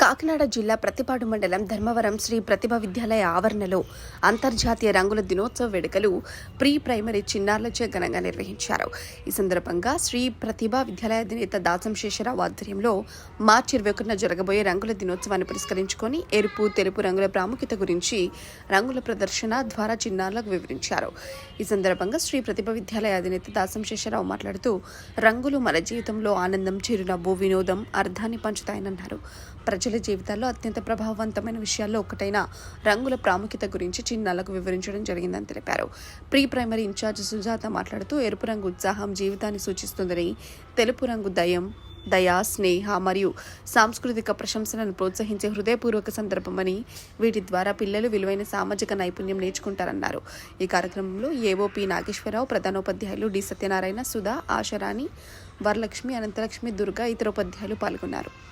కాకినాడ జిల్లా ప్రతిపాడు మండలం ధర్మవరం శ్రీ ప్రతిభ విద్యాలయ ఆవరణలో అంతర్జాతీయ రంగుల దినోత్సవ వేడుకలు ప్రీ ప్రైమరీ చిన్నారులచే ఘనంగా నిర్వహించారు. ఈ సందర్భంగా శ్రీ ప్రతిభ విద్యాలయ అధినేత దాసం శేషరావు ఆధ్వర్యంలో మార్చి 21న జరగబోయే రంగుల దినోత్సవాన్ని పురస్కరించుకొని ఎరుపు, తెలుపు రంగుల ప్రాముఖ్యత గురించి రంగుల ప్రదర్శన ద్వారా చిన్నారులకు వివరించారు. ఈ సందర్భంగా శ్రీ ప్రతిభ విద్యాలయ అధినేత దాసం శేషరావు మాట్లాడుతూ, రంగులు మన జీవితంలో ఆనందం, చిరునవ్వు, వినోదం, అర్థాన్ని పంచుతాయన్నారు. ప్రజల జీవితాల్లో అత్యంత ప్రభావవంతమైన విషయాల్లో ఒకటైన రంగుల ప్రాముఖ్యత గురించి చిన్నారులకు వివరించడం జరిగిందని తెలిపారు. ప్రీ ప్రైమరీ ఇన్ఛార్జ్ సుజాత మాట్లాడుతూ, ఎరుపు రంగు ఉత్సాహం, జీవితాన్ని సూచిస్తుందని, తెలుపు రంగు దయ, స్నేహ మరియు సాంస్కృతిక ప్రశంసలను ప్రోత్సహించే హృదయపూర్వక సందర్భమని, వీటి ద్వారా పిల్లలు విలువైన సామాజిక నైపుణ్యం నేర్చుకుంటారన్నారు. ఈ కార్యక్రమంలో ఏఓపి నాగేశ్వరరావు, ప్రధానోపాధ్యాయులు డి సత్యనారాయణ, సుధా, ఆశరాణి, వరలక్ష్మి, అనంతలక్ష్మి, దుర్గా, ఇతర ఉపాధ్యాయులు పాల్గొన్నారు.